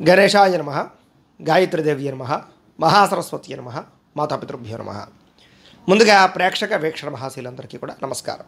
గణేశాయ నమః, గాయత్రీదేవి నమః, మహాసరస్వతి నమః, మాతాపితృభ్యో నమః. ముందుగా ప్రేక్షక వీక్షణ మహాశీలందరికీ కూడా నమస్కారం.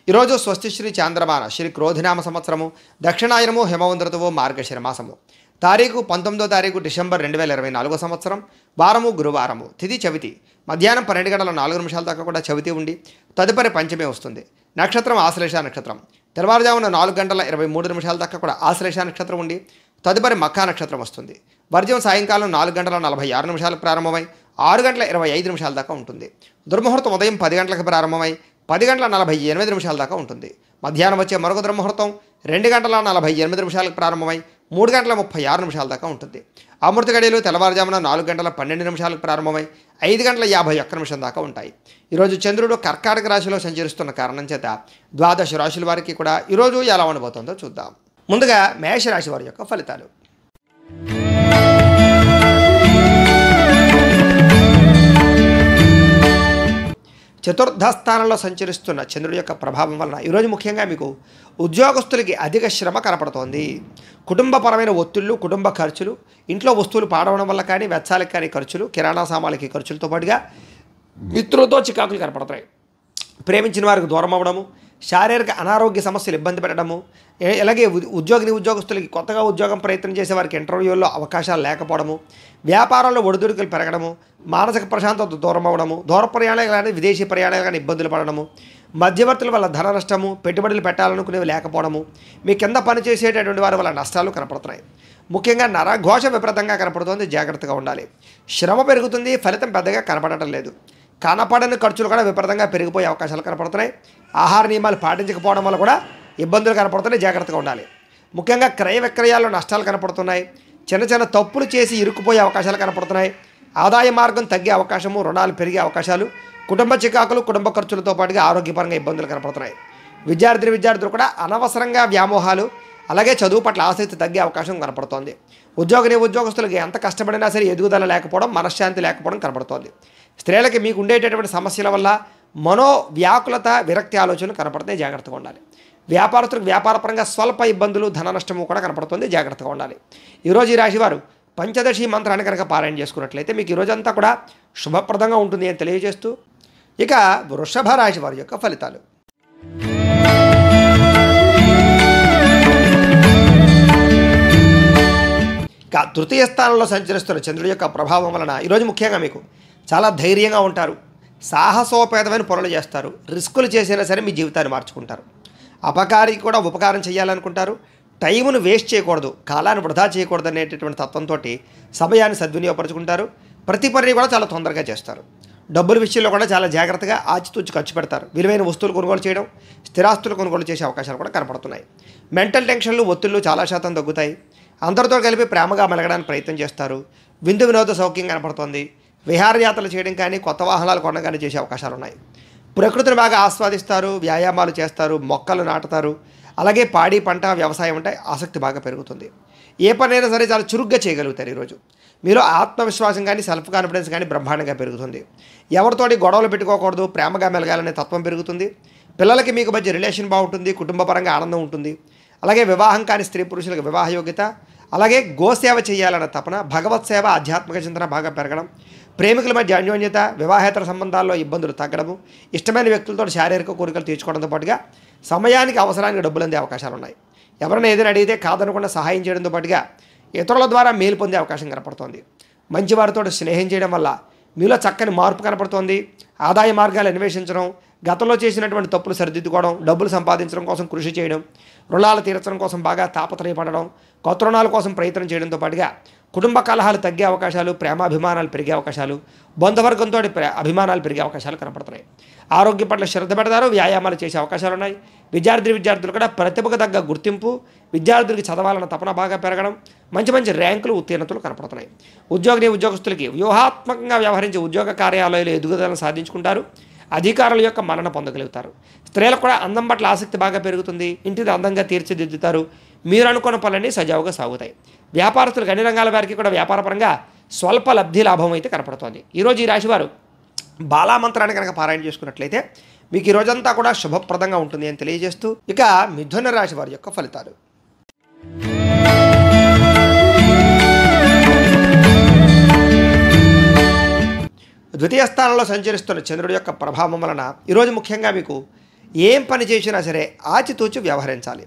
ఈరోజు స్వస్తి శ్రీ చాంద్రమాన శ్రీ క్రోధినామ సంవత్సరము దక్షిణాయనము హేమవంత ఋతువు మార్గశిర మాసము తారీఖు 19వ తారీఖు డిసెంబర్ 2024 సంవత్సరం వారము గురువారము తిథి చవితి మధ్యాహ్నం 12 గంటల 4 నిమిషాల దాకా కూడా చవితి ఉండి తదుపరి పంచమి వస్తుంది. నక్షత్రం ఆశ్లేష నక్షత్రం. తెల్లవారుజామున 4 గంటల 23 నిమిషాల దాకా కూడా ఆశ్లేష నక్షత్రం ఉండి తదుపరి మఖా నక్షత్రం వస్తుంది. వర్జ్యం సాయంకాలం 4 గంటల 46 నిమిషాలకు ప్రారంభమై 6 గంటల 25 నిమిషాల దాకా ఉంటుంది. దుర్ముహూర్తం ఉదయం 10 గంటలకు ప్రారంభమై 10 గంటల 48 నిమిషాల దాకా ఉంటుంది. మధ్యాహ్నం వచ్చే మరొక దుర్ముహూర్తం 2 గంటల 48 నిమిషాలకు ప్రారంభమై 3 గంటల 36 నిమిషాల దాకా ఉంటుంది. అమృత గడియలు తెల్లవారుజామున 4 గంటల 12 నిమిషాలకు ప్రారంభమై 5 గంటల 51 నిమిషం దాకా ఉంటాయి. ఈరోజు చంద్రుడు కర్కాటక రాశిలో సంచరిస్తున్న కారణం చేత ద్వాదశ రాశుల వారికి కూడా ఈరోజు ఎలా ఉండబోతుందో చూద్దాం. ముందుగా మేషరాశి వారి యొక్క ఫలితాలు. చతుర్థ స్థానంలో సంచరిస్తున్న చంద్రుడి యొక్క ప్రభావం వలన ఈరోజు ముఖ్యంగా మీకు ఉద్యోగస్తులకి అధిక శ్రమ కనపడుతోంది. కుటుంబపరమైన ఒత్తిళ్లు, కుటుంబ ఖర్చులు, ఇంట్లో వస్తువులు పాడవడం వల్ల కానీ, వెచ్చాలకు కానీ ఖర్చులు, కిరాణా సామాన్లకి ఖర్చులతో పాటుగా మిత్రులతో చికాకులు కనపడతాయి. ప్రేమించిన వారికి దూరం అవ్వడము, శారీరక అనారోగ్య సమస్యలు ఇబ్బంది పెట్టడము, అలాగే ఉద్యోగస్తులకి కొత్తగా ఉద్యోగం ప్రయత్నం చేసే వారికి ఇంటర్వ్యూల్లో అవకాశాలు లేకపోవడము, వ్యాపారంలో ఒడిదుడుకులు పెరగడము, మానసిక ప్రశాంతత దూరం అవ్వడము, దూర ప్రయాణాలు కానీ విదేశీ ప్రయాణాలు కానీ ఇబ్బందులు పడడము, మధ్యవర్తుల వల్ల ధన నష్టము, పెట్టుబడులు పెట్టాలనుకునేవి లేకపోవడము, మీ కింద పనిచేసేటటువంటి వారి వల్ల నష్టాలు కనపడుతున్నాయి. ముఖ్యంగా నరఘోష విపరీతంగా కనపడుతుంది, జాగ్రత్తగా ఉండాలి. శ్రమ పెరుగుతుంది, ఫలితం పెద్దగా కనపడటం లేదు. కనపడని ఖర్చులు కూడా విపరీతంగా పెరిగిపోయే అవకాశాలు కనపడుతున్నాయి. ఆహార నియమాలు పాటించకపోవడం వల్ల కూడా ఇబ్బందులు కనపడుతున్నాయి, జాగ్రత్తగా ఉండాలి. ముఖ్యంగా క్రయ విక్రయాల్లో నష్టాలు కనపడుతున్నాయి. చిన్న చిన్న తప్పులు చేసి ఇరుక్కుపోయే అవకాశాలు కనపడుతున్నాయి. ఆదాయ మార్గం తగ్గే అవకాశము, రుణాలు పెరిగే అవకాశాలు, కుటుంబ చికాకులు, కుటుంబ ఖర్చులతో పాటుగా ఆరోగ్యపరంగా ఇబ్బందులు కనపడుతున్నాయి. విద్యార్థులు కూడా అనవసరంగా వ్యామోహాలు, అలాగే చదువు పట్ల ఆసక్తి తగ్గే అవకాశం కనపడుతోంది. ఉద్యోగస్తులకి ఎంత కష్టపడినా సరే ఎదుగుదల లేకపోవడం, మనశ్శాంతి లేకపోవడం కనపడుతోంది. స్త్రీలకి మీకు ఉండేటటువంటి సమస్యల వల్ల మనోవ్యాకులత, విరక్తి ఆలోచనలు కనపడుతున్నాయి, జాగ్రత్తగా ఉండాలి. వ్యాపారస్తులకు వ్యాపారపరంగా స్వల్ప ఇబ్బందులు, ధన నష్టము కూడా కనపడుతుంది, జాగ్రత్తగా ఉండాలి. ఈరోజు ఈ రాశి వారు పంచదశి మంత్రాన్ని కనుక పారాయణ చేసుకున్నట్లయితే మీకు ఈరోజంతా కూడా శుభప్రదంగా ఉంటుంది అని తెలియజేస్తూ ఇక వృషభ రాశి వారి యొక్క ఫలితాలు. ఇక తృతీయ స్థానంలో సంచరిస్తున్న చంద్రుడి యొక్క ప్రభావం వలన ఈరోజు ముఖ్యంగా మీకు చాలా ధైర్యంగా ఉంటారు. సాహసోపేతమైన పనులు చేస్తారు. రిస్కులు చేసినా సరే మీ జీవితాన్ని మార్చుకుంటారు. అపకారికి కూడా ఉపకారం చేయాలనుకుంటారు. టైమును వేస్ట్ చేయకూడదు, కాలాన్ని వృధా చేయకూడదు అనేటటువంటి తత్వంతో సమయాన్ని సద్వినియోగపరుచుకుంటారు. ప్రతి పనిని కూడా చాలా తొందరగా చేస్తారు. డబ్బుల విషయంలో కూడా చాలా జాగ్రత్తగా ఆచితూచి ఖర్చు పెడతారు. విలువైన వస్తువులు కొనుగోలు చేయడం, స్థిరాస్తులు కొనుగోలు చేసే అవకాశాలు కూడా కనపడుతున్నాయి. మెంటల్ టెన్షన్లు, ఒత్తిళ్లు చాలా శాతం తగ్గుతాయి. అందరితో కలిపి ప్రేమగా మెలగడానికి ప్రయత్నం చేస్తారు. విందు వినోద సౌఖ్యం కనపడుతోంది. విహారయాత్రలు చేయడం కానీ, కొత్త వాహనాలు కొనడం కానీ చేసే అవకాశాలు ఉన్నాయి. ప్రకృతిని బాగా ఆస్వాదిస్తారు, వ్యాయామాలు చేస్తారు, మొక్కలు నాటుతారు. అలాగే పాడి పంట వ్యవసాయం అంటే ఆసక్తి బాగా పెరుగుతుంది. ఏ పనైనా సరే చాలా చురుగ్గా చేయగలుగుతారు. ఈరోజు మీలో ఆత్మవిశ్వాసం కానీ, సెల్ఫ్ కాన్ఫిడెన్స్ కానీ బ్రహ్మాండంగా పెరుగుతుంది. ఎవరితోటి గొడవలు పెట్టుకోకూడదు, ప్రేమగా మెలగాలనే తత్వం పెరుగుతుంది. పిల్లలకి మీకు మధ్య రిలేషన్ బాగుంటుంది, కుటుంబపరంగా ఆనందం ఉంటుంది. అలాగే వివాహం కాని స్త్రీ పురుషులకు వివాహ యోగ్యత, అలాగే గోసేవ చేయాలన్న తపన, భగవత్ సేవ, ఆధ్యాత్మిక చింతన బాగా పెరగడం, ప్రేమికుల మధ్య అన్యోన్యత, వివాహేతర సంబంధాల్లో ఇబ్బందులు తగ్గడము, ఇష్టమైన వ్యక్తులతో శారీరక కోరికలు తీర్చుకోవడంతో పాటుగా సమయానికి అవసరానికి డబ్బులు అందే అవకాశాలు ఉన్నాయి. ఎవరైనా ఏదైనా అడిగితే కాదనకుండా సహాయం చేయడంతో పాటుగా ఇతరుల ద్వారా మేలు పొందే అవకాశం కనపడుతోంది. మంచి వారితో స్నేహం చేయడం వల్ల మీలో చక్కని మార్పు కనపడుతోంది. ఆదాయ మార్గాలు అన్వేషించడం, గతంలో చేసినటువంటి తప్పులు సరిదిద్దుకోవడం, డబ్బులు సంపాదించడం కోసం కృషి చేయడం, రుణాలు తీర్చడం కోసం బాగా తాపత్రయపడడం, కొత్త రుణాల కోసం ప్రయత్నం చేయడంతో పాటుగా కుటుంబ కలహాలు తగ్గే అవకాశాలు, ప్రేమాభిమానాలు పెరిగే అవకాశాలు, బంధువర్గంతో అభిమానాలు పెరిగే అవకాశాలు కనపడుతున్నాయి. ఆరోగ్యం పట్ల శ్రద్ధ పెడతారు, వ్యాయామాలు చేసే అవకాశాలు ఉన్నాయి. విద్యార్థులు కూడా ప్రతిభకు తగ్గ గుర్తింపు, విద్యార్థులకి చదవాలన్న తపన బాగా పెరగడం, మంచి ర్యాంకులు, ఉత్తీర్ణతలు కనపడుతున్నాయి. ఉద్యోగస్తులకి వ్యూహాత్మకంగా వ్యవహరించే ఉద్యోగ కార్యాలయాలు ఎదుగుదలను సాధించుకుంటారు. అధికారుల యొక్క మన్నన పొందగలుగుతారు. స్త్రీలకు కూడా అందం పట్ల ఆసక్తి బాగా పెరుగుతుంది. ఇంటిని అందంగా తీర్చిదిద్దుతారు. మీరు అనుకున్న పనులన్నీ సజావుగా సాగుతాయి. వ్యాపారస్తులకు అన్ని రంగాల వారికి కూడా వ్యాపారపరంగా స్వల్ప లబ్ధి లాభం అయితే కనపడుతోంది. ఈరోజు ఈ రాశివారు బాలామంత్రాన్ని కనుక పారాయణ చేసుకున్నట్లయితే మీకు ఈ రోజంతా కూడా శుభప్రదంగా ఉంటుంది అని తెలియజేస్తూ ఇక మిథున రాశి వారి యొక్క ఫలితాలు. ద్వితీయ స్థానంలో సంచరిస్తున్న చంద్రుడి యొక్క ప్రభావం వలన ఈరోజు ముఖ్యంగా మీకు ఏం పని చేసినా సరే ఆచితూచి వ్యవహరించాలి.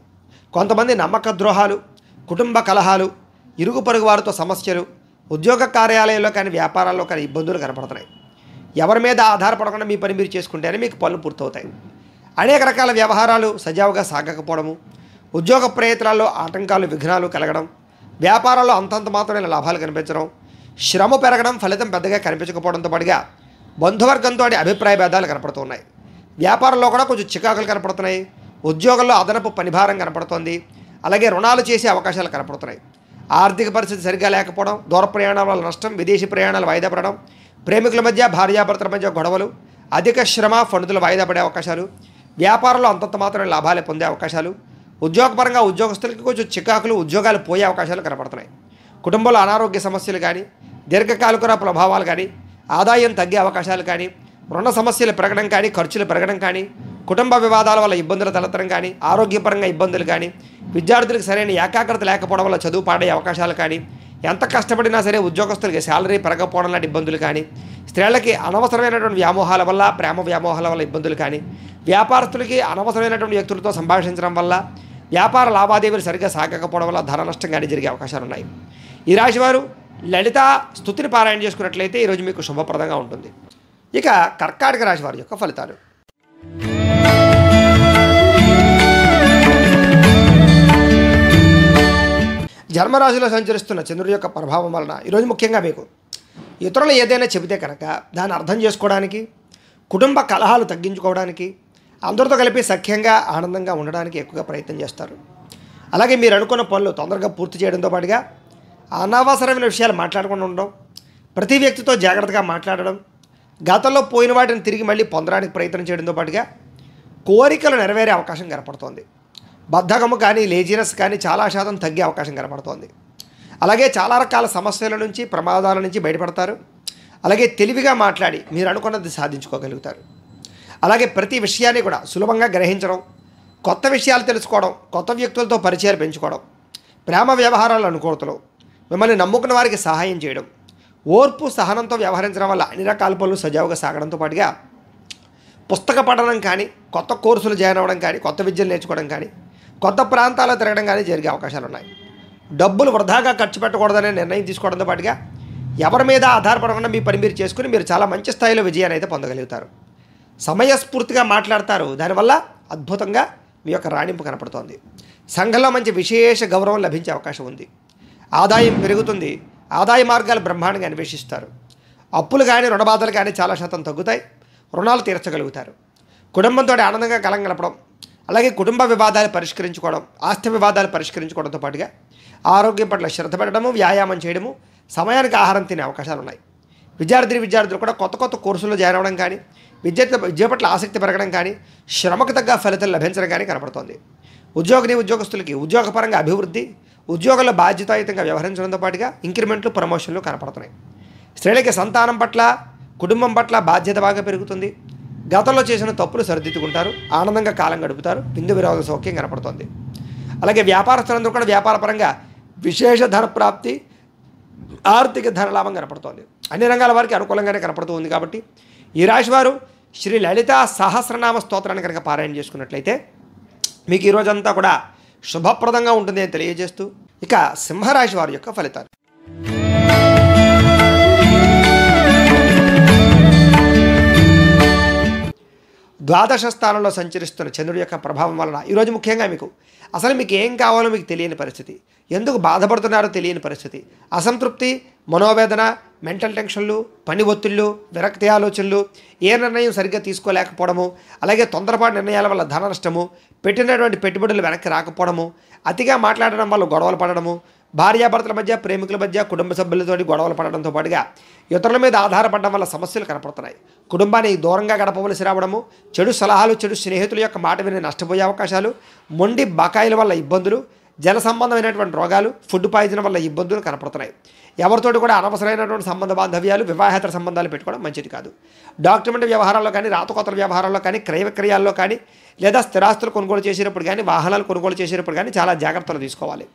కొంతమంది నమ్మక ద్రోహాలు, కుటుంబ కలహాలు, ఇరుగు పొరుగు వారితో సమస్యలు, ఉద్యోగ కార్యాలయంలో కానీ వ్యాపారాల్లో కానీ ఇబ్బందులు కనపడుతున్నాయి. ఎవరి మీద ఆధారపడకుండా మీ పని మీరు చేసుకుంటేనే మీకు పనులు పూర్తవుతాయి. అనేక రకాల వ్యవహారాలు సజావుగా సాగకపోవడము, ఉద్యోగ ప్రయత్నాల్లో ఆటంకాలు, విఘ్నాలు కలగడం, వ్యాపారాల్లో అంతంత మాత్రమే లాభాలు కనిపించడం, శ్రమ పెరగడం, ఫలితం పెద్దగా కనిపించకపోవడంతో పాటుగా బంధువర్గంతో అభిప్రాయ భేదాలు కనపడుతున్నాయి. వ్యాపారంలో కూడా కొంచెం చికాకులు కనపడుతున్నాయి. ఉద్యోగంలో అదనపు పనిభారం కనపడుతోంది. అలాగే రుణాలు చేసే అవకాశాలు కనపడుతున్నాయి. ఆర్థిక పరిస్థితి సరిగ్గా లేకపోవడం, దూర ప్రయాణాల వల్ల నష్టం, విదేశీ ప్రయాణాలు వాయిదా పడడం, ప్రేమికుల మధ్య భార్యాభర్తల మధ్య గొడవలు, అధిక శ్రమ, ఫండులు వాయిదా పడే అవకాశాలు, వ్యాపారంలో అంతంత మాత్రమే లాభాలు పొందే అవకాశాలు, ఉద్యోగపరంగా ఉద్యోగస్తులకి కొంచెం చికాకులు, ఉద్యోగాలు పోయే అవకాశాలు కనపడుతున్నాయి. కుటుంబంలో అనారోగ్య సమస్యలు కానీ, దీర్ఘకాలిక ప్రభావాలు కానీ, ఆదాయం తగ్గే అవకాశాలు కానీ, రుణ సమస్యలు పెరగడం కానీ, ఖర్చులు పెరగడం కానీ, కుటుంబ వివాదాల వల్ల ఇబ్బందులు తలెత్తడం కానీ, ఆరోగ్యపరంగా ఇబ్బందులు కానీ, విద్యార్థులకు సరైన ఏకాగ్రత లేకపోవడం వల్ల చదువు పాడే అవకాశాలు కానీ, ఎంత కష్టపడినా సరే ఉద్యోగస్తులకి శాలరీ పెరగకపోవడం లాంటి ఇబ్బందులు కానీ, స్త్రీలకి అనవసరమైనటువంటి వ్యామోహాల వల్ల, ప్రేమ వ్యామోహాల వల్ల ఇబ్బందులు కానీ, వ్యాపారస్తులకి అనవసరమైనటువంటి వ్యక్తులతో సంభాషించడం వల్ల, వ్యాపార లావాదేవీలు సరిగ్గా సాగకపోవడం వల్ల ధన నష్టం కానీ జరిగే అవకాశాలు ఉన్నాయి. ఈ రాశివారు లలిత స్తుతిని పారాయణ చేసుకున్నట్లయితే ఈరోజు మీకు శుభప్రదంగా ఉంటుంది. ఇక కర్కాటక రాశి వారి యొక్క ఫలితాలు. జన్మరాశిలో సంచరిస్తున్న చంద్రుడి యొక్క ప్రభావం వలన ఈరోజు ముఖ్యంగా మీకు ఇతరులు ఏదైనా చెబితే కనుక దాన్ని అర్థం చేసుకోవడానికి, కుటుంబ కలహాలు తగ్గించుకోవడానికి, అందరితో కలిపి సఖ్యంగా ఆనందంగా ఉండడానికి ఎక్కువగా ప్రయత్నం చేస్తారు. అలాగే మీరు అనుకున్న పనులు తొందరగా పూర్తి చేయడంతో పాటుగా అనవసరమైన విషయాలు మాట్లాడకుండా ఉండడం, ప్రతి వ్యక్తితో జాగ్రత్తగా మాట్లాడడం, గతంలో పోయిన వాటిని తిరిగి మళ్ళీ పొందడానికి ప్రయత్నం చేయడంతో పాటుగా కోరికలు నెరవేరే అవకాశం కనపడుతోంది. బద్ధకము కానీ, లేజినెస్ కానీ చాలా శాతం తగ్గే అవకాశం కనపడుతోంది. అలాగే చాలా రకాల సమస్యల నుంచి, ప్రమాదాల నుంచి బయటపడతారు. అలాగే తెలివిగా మాట్లాడి మీరు అనుకున్నది సాధించుకోగలుగుతారు. అలాగే ప్రతి విషయాన్ని కూడా సులభంగా గ్రహించడం, కొత్త విషయాలు తెలుసుకోవడం, కొత్త వ్యక్తులతో పరిచయాలు పెంచుకోవడం, ప్రేమ వ్యవహారాల అనుకూలతలు, మిమ్మల్ని నమ్ముకున్న వారికి సహాయం చేయడం, ఓర్పు సహనంతో వ్యవహరించడం వల్ల అన్ని రకాల పనులు సజావుగా సాగడంతో పాటుగా పుస్తక పఠనం కానీ, కొత్త కోర్సులు జాయిన్ అవ్వడం కానీ, కొత్త విద్యలు నేర్చుకోవడం కానీ, కొత్త ప్రాంతాల్లో తిరగడం కానీ జరిగే అవకాశాలు ఉన్నాయి. డబ్బులు వృధాగా ఖర్చు పెట్టకూడదనే నిర్ణయం తీసుకోవడంతో పాటుగా ఎవరి మీద ఆధారపడకుండా మీ పని మీరు చేసుకుని మీరు చాలా మంచి స్థాయిలో విజయాన్ని అయితే పొందగలుగుతారు. సమయస్ఫూర్తిగా మాట్లాడతారు. దానివల్ల అద్భుతంగా మీ యొక్క రాణింపు కనపడుతోంది. సంఘంలో మంచి విశేష గౌరవం లభించే అవకాశం ఉంది. ఆదాయం పెరుగుతుంది. ఆదాయ మార్గాలు బ్రహ్మాండంగా అన్వేషిస్తారు. అప్పులు కానీ, రుణబాధలు కానీ చాలా శాతం తగ్గుతాయి. రుణాలు తీర్చగలుగుతారు. కుటుంబంతో ఆనందంగా కాలం గడపడం, అలాగే కుటుంబ వివాదాలు పరిష్కరించుకోవడం, ఆస్తి వివాదాలు పరిష్కరించుకోవడంతో పాటుగా ఆరోగ్యం పట్ల శ్రద్ధ పెట్టడము, వ్యాయామం చేయడము, సమయానికి ఆహారం తినే అవకాశాలు ఉన్నాయి. విద్యార్థులు కూడా కొత్త కొత్త కోర్సుల్లో జాయిన్ అవ్వడం కానీ, విద్య పట్ల ఆసక్తి పెరగడం కానీ, శ్రమకు తగ్గ ఫలితాలు లభించడం కానీ కనపడుతోంది. ఉద్యోగస్తులకి ఉద్యోగపరంగా అభివృద్ధి, ఉద్యోగంలో బాధ్యతాయుతంగా వ్యవహరించడంతో పాటుగా ఇంక్రిమెంట్లు, ప్రమోషన్లు కనపడుతున్నాయి. స్త్రీలకి సంతానం పట్ల, కుటుంబం పట్ల బాధ్యత బాగా పెరుగుతుంది. గతంలో చేసిన తప్పులు సరిదిద్దుకుంటారు. ఆనందంగా కాలం గడుపుతారు. బిందు విరోధ సౌఖ్యం కనపడుతోంది. అలాగే వ్యాపారస్తులందరూ కూడా వ్యాపారపరంగా విశేష ధన ప్రాప్తి, ఆర్థిక ధనలాభం కనపడుతోంది. అన్ని రంగాల వారికి అనుకూలంగానే కనపడుతూ ఉంది. కాబట్టి ఈ రాశివారు శ్రీ లలితా సహస్రనామ స్తోత్రాన్ని కనుక పారాయణ చేసుకున్నట్లయితే మీకు ఈ రోజంతా కూడా శుభప్రదంగా ఉంటుంది అని తెలియజేస్తూ ఇక సింహరాశి వారి యొక్క ఫలితాలు. ద్వాదశ స్థానంలో సంచరిస్తున్న చంద్రుడి యొక్క ప్రభావం వలన ఈరోజు ముఖ్యంగా మీకు అసలు మీకు ఏం కావాలో మీకు తెలియని పరిస్థితి, ఎందుకు బాధపడుతున్నారో తెలియని పరిస్థితి, అసంతృప్తి, మనోవేదన, మెంటల్ టెన్షన్లు, పని ఒత్తిళ్ళు, విరక్తి ఆలోచనలు, ఏ నిర్ణయం సరిగ్గా తీసుకోలేకపోవడము, అలాగే తొందరపాటు నిర్ణయాల వల్ల ధన నష్టము, పెట్టినటువంటి పెట్టుబడులు వెనక్కి రాకపోవడము, అతిగా మాట్లాడడం వల్ల గొడవలు పడడము, భార్యాభర్తల మధ్య, ప్రేమికుల మధ్య, కుటుంబ సభ్యులతో గొడవలు పడడంతో పాటుగా ఇతరుల మీద ఆధారపడడం వల్ల సమస్యలు కనపడుతున్నాయి. కుటుంబానికి దూరంగా గడపవలసి రావడము, చెడు సలహాలు, చెడు స్నేహితుల యొక్క మాట విని నష్టపోయే అవకాశాలు, మొండి బకాయిల వల్ల ఇబ్బందులు, జల సంబంధమైనటువంటి రోగాలు, ఫుడ్ పాయిజన్ వల్ల ఇబ్బందులు కనపడుతున్నాయి. ఎవరితోటి కూడా అనవసరమైనటువంటి సంబంధ బాంధవ్యాలు, వివాహేతర సంబంధాలు పెట్టుకోవడం మంచిది కాదు. డాక్యుమెంట్ వ్యవహారాల్లో కానీ, రాతకోతల వ్యవహారాల్లో కానీ, క్రయ విక్రయాల్లో కానీ, లేదా స్థిరాస్తులు కొనుగోలు చేసేటప్పుడు కానీ, వాహనాలు కొనుగోలు చేసేటప్పుడు కానీ చాలా జాగ్రత్తలు తీసుకోవాలి.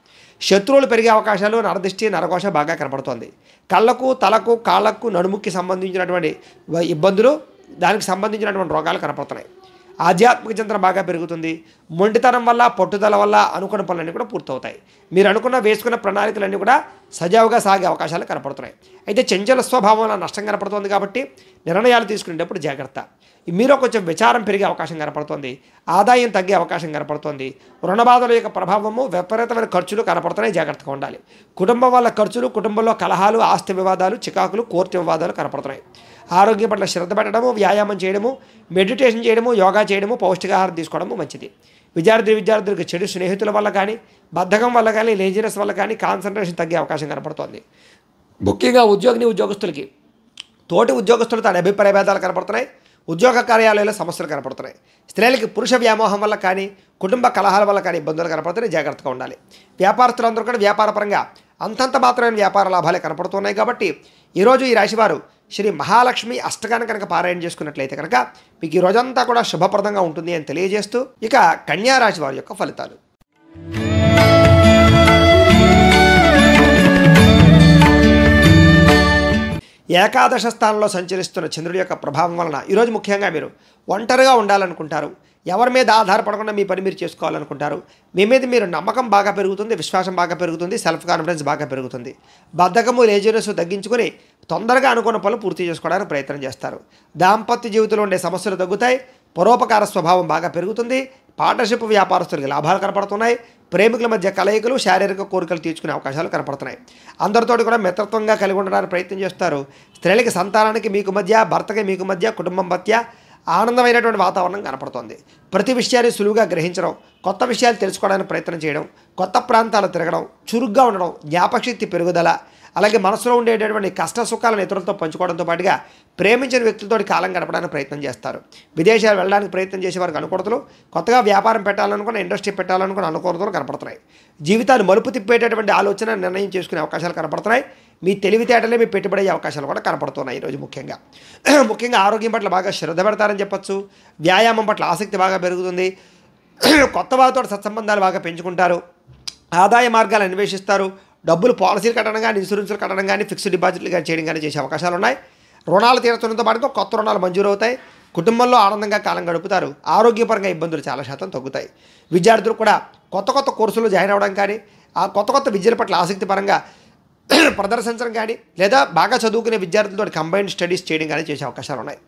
శత్రువులు పెరిగే అవకాశాలు, నరదిష్టి, నరఘోష బాగా కనపడుతోంది. కళ్ళకు, తలకు, కాళ్ళకు, నడుముకి సంబంధించినటువంటి ఇబ్బందులు, దానికి సంబంధించినటువంటి రోగాలు కనపడుతున్నాయి. ఆధ్యాత్మిక చింతన బాగా పెరుగుతుంది. మొండితనం వల్ల, పట్టుదల వల్ల అనుకున్న పనులన్నీ కూడా పూర్తవుతాయి. మీరు అనుకున్న వేసుకున్న ప్రణాళికలన్నీ కూడా సజావుగా సాగే అవకాశాలు కనపడుతున్నాయి. అయితే చంచల స్వభావం వల్ల నష్టం కనపడుతుంది కాబట్టి నిర్ణయాలు తీసుకునేటప్పుడు జాగ్రత్త. మీలో కొంచెం విచారం పెరిగే అవకాశం కనపడుతుంది. ఆదాయం తగ్గే అవకాశం కనపడుతుంది. రుణబాధల యొక్క ప్రభావము, విపరీతమైన ఖర్చులు కనపడుతున్నాయి. జాగ్రత్తగా ఉండాలి. కుటుంబం వల్ల ఖర్చులు, కుటుంబంలో కలహాలు, ఆస్తి వివాదాలు, చికాకులు, కోర్టు వివాదాలు కనపడుతున్నాయి. ఆరోగ్యం పట్ల శ్రద్ధ పెట్టడము, వ్యాయామం చేయడము, మెడిటేషన్ చేయడము, యోగా చేయడము, పౌష్టికాహారం తీసుకోవడము మంచిది. విద్యార్థులకు చెడు స్నేహితుల వల్ల కానీ, బద్ధకం వల్ల కానీ, లేజినెస్ వల్ల కానీ కాన్సన్ట్రేషన్ తగ్గే అవకాశం కనపడుతోంది. ముఖ్యంగా ఉద్యోగస్తులకి తోటి ఉద్యోగస్తులతో అభిప్రాయ భేదాలు కనపడుతున్నాయి. ఉద్యోగ కార్యాలయాల్లో సమస్యలు కనపడుతున్నాయి. స్త్రీలకి పురుష వ్యామోహం వల్ల కానీ, కుటుంబ కలహాల వల్ల కానీ ఇబ్బందులు కనపడుతున్నాయి. జాగ్రత్తగా ఉండాలి. వ్యాపారస్తులందరూ కూడా వ్యాపారపరంగా అంతంత మాత్రమైన వ్యాపార లాభాలే కనపడుతున్నాయి. కాబట్టి ఈరోజు ఈ రాశివారు శ్రీ మహాలక్ష్మి అష్టకాన్ని కనుక పారాయణ చేసుకున్నట్లయితే కనుక మీకు ఈ రోజంతా కూడా శుభప్రదంగా ఉంటుంది అని తెలియజేస్తూ, ఇక కన్యా రాశి వారి యొక్క ఫలితాలు. ఏకాదశ స్థానంలో సంచరిస్తున్న చంద్రుడి యొక్క ప్రభావం వలన ఈరోజు ముఖ్యంగా మీరు ఒంటరిగా ఉండాలనుకుంటారు. ఎవరి మీద ఆధారపడకుండా మీ పని మీరు చేసుకోవాలనుకుంటారు. మీ మీద మీరు నమ్మకం బాగా పెరుగుతుంది, విశ్వాసం బాగా పెరుగుతుంది, సెల్ఫ్ కాన్ఫిడెన్స్ బాగా పెరుగుతుంది. బద్ధకము, లేజినెస్ తగ్గించుకొని తొందరగా అనుకున్న పనులు పూర్తి చేసుకోవడానికి ప్రయత్నం చేస్తారు. దాంపత్య జీవితంలో ఉండే సమస్యలు తగ్గుతాయి. పరోపకార స్వభావం బాగా పెరుగుతుంది. పార్ట్నర్షిప్ వ్యాపారస్తులకి లాభాలు కనపడుతున్నాయి. ప్రేమికుల మధ్య కలయికలు, శారీరక కోరికలు తీర్చుకునే అవకాశాలు కనపడుతున్నాయి. అందరితోటి కూడా మిత్రత్వంగా కలిగి ఉండడానికి ప్రయత్నం చేస్తారు. స్త్రీలకి, సంతానానికి మీకు మధ్య, భర్తకి మీకు మధ్య, కుటుంబం మధ్య ఆనందమైనటువంటి వాతావరణం కనపడుతోంది. ప్రతి విషయాన్ని సులువుగా గ్రహించడం, కొత్త విషయాలు తెలుసుకోవడానికి ప్రయత్నం చేయడం, కొత్త ప్రాంతాలు తిరగడం, చురుగ్గా ఉండడం, జ్ఞాపకశక్తి పెరుగుదల, అలాగే మనసులో ఉండేటటువంటి కష్ట సుఖాలను ఇతరులతో పంచుకోవడంతో పాటుగా ప్రేమించిన వ్యక్తులతో కాలం గడపడానికి ప్రయత్నం చేస్తారు. విదేశాలు వెళ్ళడానికి ప్రయత్నం చేసే వారికి అనుకూలతలు, కొత్తగా వ్యాపారం పెట్టాలనుకున్న, ఇండస్ట్రీ పెట్టాలనుకున్న అనుకూలతలు కనపడుతున్నాయి. జీవితాన్ని మలుపు తిప్పేటటువంటి ఆలోచన, నిర్ణయం చేసుకునే అవకాశాలు కనపడుతున్నాయి. మీ తెలివితేటలే మీ పెట్టుబడి అయ్యే అవకాశాలు కూడా కనపడుతున్నాయి. ఈరోజు ముఖ్యంగా ఆరోగ్యం పట్ల బాగా శ్రద్ధ పెడతారని చెప్పచ్చు. వ్యాయామం పట్ల ఆసక్తి బాగా పెరుగుతుంది. కొత్త వారితో సత్సంబంధాలు బాగా పెంచుకుంటారు. ఆదాయ మార్గాలు అన్వేషిస్తారు. డబ్బులు పాలసీలు కట్టడం కానీ, ఇన్సూరెన్సులు కట్టడం కానీ, ఫిక్స్డ్ డిపాజిట్లు కానీ చేయడం కానీ చేసే అవకాశాలు ఉన్నాయి. రుణాలు తీర్చడంతో పాటుగా కొత్త రుణాలు మంజూరు అవుతాయి. కుటుంబంలో ఆనందంగా కాలం గడుపుతారు. ఆరోగ్యపరంగా ఇబ్బందులు చాలా శాతం తగ్గుతాయి. విద్యార్థులు కూడా కొత్త కోర్సులు జాయిన్ అవ్వడం కానీ, ఆ కొత్త విద్యల పట్ల ఆసక్తి పరంగా ప్రదర్శించడం కానీ, లేదా బాగా చదువుకునే విద్యార్థులతో కంబైన్డ్ స్టడీస్ చేయడం కానీ చేసే అవకాశాలు ఉన్నాయి.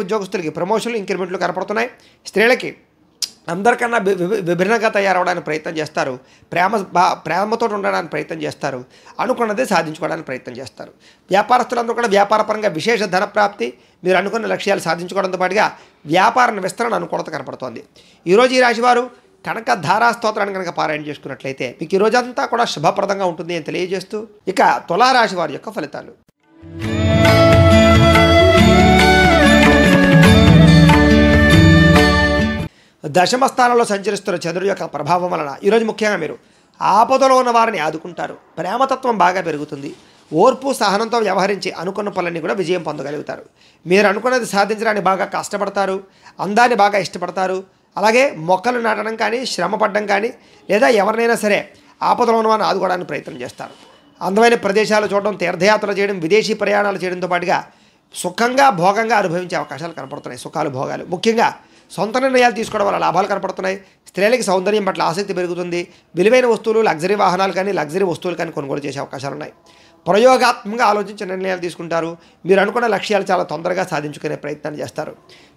ఉద్యోగస్తులకి ప్రమోషన్లు, ఇంక్రిమెంట్లు కనపడుతున్నాయి. స్త్రీలకి అందరికన్నా విభిన్నంగా తయారవడానికి ప్రయత్నం చేస్తారు. ప్రేమతో ఉండడానికి ప్రయత్నం చేస్తారు. అనుకున్నదే సాధించుకోవడానికి ప్రయత్నం చేస్తారు. వ్యాపారస్తులందరూ కూడా వ్యాపారపరంగా విశేష ధన ప్రాప్తి, మీరు అనుకున్న లక్ష్యాలు సాధించుకోవడంతో పాటుగా వ్యాపార విస్తరణ అనుకూలత కనపడుతోంది. ఈరోజు ఈ రాశివారు కనుక ధారా స్తోత్రాన్ని కనుక పారాయణ చేసుకున్నట్లయితే మీకు ఈ రోజంతా కూడా శుభప్రదంగా ఉంటుంది అని తెలియజేస్తూ, ఇక తులారాశి వారి యొక్క ఫలితాలు. దశమ స్థానంలో సంచరిస్తున్న చంద్రుడి యొక్క ప్రభావం వలన ఈరోజు ముఖ్యంగా మీరు ఆపదలో ఉన్న వారిని ఆదుకుంటారు. ప్రేమతత్వం బాగా పెరుగుతుంది. ఓర్పు, సహనంతో వ్యవహరించి అనుకున్న పనులన్నీ కూడా విజయం పొందగలుగుతారు. మీరు అనుకున్నది సాధించడానికి బాగా కష్టపడతారు. అందాన్ని బాగా ఇష్టపడతారు. అలాగే మొక్కలు నాటడం కానీ, శ్రమ పడడం కానీ, లేదా ఎవరినైనా సరే ఆపదలో ఉన్న వారిని ఆదుకోవడానికి ప్రయత్నం చేస్తారు. అందమైన ప్రదేశాలు చూడడం, తీర్థయాత్రలు చేయడం, విదేశీ ప్రయాణాలు చేయడంతో పాటుగా సుఖంగా, భోగంగా అనుభవించే అవకాశాలు కనపడుతున్నాయి. సుఖాలు, భోగాలు, ముఖ్యంగా సొంత నిర్ణయాలు తీసుకోవడం వల్ల లాభాలు కనపడుతున్నాయి. స్త్రీలకి సౌందర్యం పట్ల ఆసక్తి పెరుగుతుంది. విలువైన వస్తువులు, లగ్జరీ వాహనాలు కానీ, లగ్జరీ వస్తువులు కానీ కొనుగోలు చేసే అవకాశాలు ఉన్నాయి. ప్రయోగాత్మకంగా ఆలోచించి నిర్ణయాలు తీసుకుంటారు. మీరు అనుకున్న లక్ష్యాలు చాలా తొందరగా సాధించుకునే ప్రయత్నం చేస్తారు.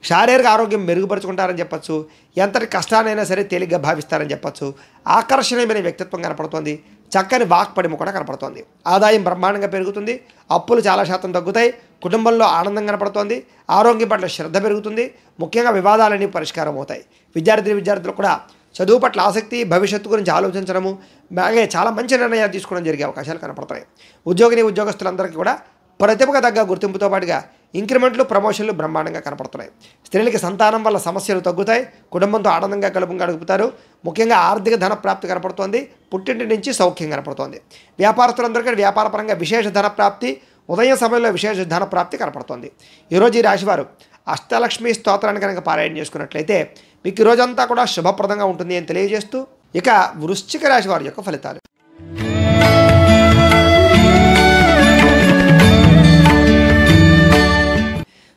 శారీరక ఆరోగ్యం మెరుగుపరుచుకుంటారని చెప్పచ్చు. ఎంతటి కష్టానైనా సరే తేలిగ్గా భావిస్తారని చెప్పచ్చు. ఆకర్షణీయమైన వ్యక్తిత్వం కనపడుతోంది. చక్కని వాక్పడిమ కూడా కనపడుతోంది. ఆదాయం బ్రహ్మాండంగా పెరుగుతుంది. అప్పులు చాలా శాతం తగ్గుతాయి. కుటుంబంలో ఆనందం కనపడుతోంది. ఆరోగ్యం పట్ల శ్రద్ధ పెరుగుతుంది. ముఖ్యంగా వివాదాలన్నీ పరిష్కారం అవుతాయి. విద్యార్థులు కూడా చదువు పట్ల ఆసక్తి, భవిష్యత్తు గురించి ఆలోచించడము, అలాగే చాలా మంచి నిర్ణయాలు తీసుకోవడం జరిగే అవకాశాలు కనపడతాయి. ఉద్యోగస్తులందరికీ కూడా ప్రతిభకు తగ్గ గుర్తింపుతో పాటుగా ఇంక్రిమెంట్లు ప్రమోషన్లు బ్రహ్మాండంగా కనపడుతున్నాయి. స్త్రీలకి సంతానం వల్ల సమస్యలు తగ్గుతాయి. కుటుంబంతో ఆనందంగా గడుపుతారు. ముఖ్యంగా ఆర్థిక ధన ప్రాప్తి కనపడుతోంది. పుట్టింటి నుంచి సౌఖ్యం కనపడుతోంది. వ్యాపారస్తులందరికీ వ్యాపారపరంగా విశేష ధన ప్రాప్తి, ఉదయం సమయంలో విశేష ధన ప్రాప్తి కనపడుతోంది. ఈరోజు ఈ రాశివారు అష్టలక్ష్మి స్తోత్రాన్ని కనుక పారాయణ చేసుకున్నట్లయితే మీకు ఈ రోజంతా కూడా శుభప్రదంగా ఉంటుంది అని తెలియజేస్తూ ఇక వృశ్చిక రాశి వారి యొక్క ఫలితాలు.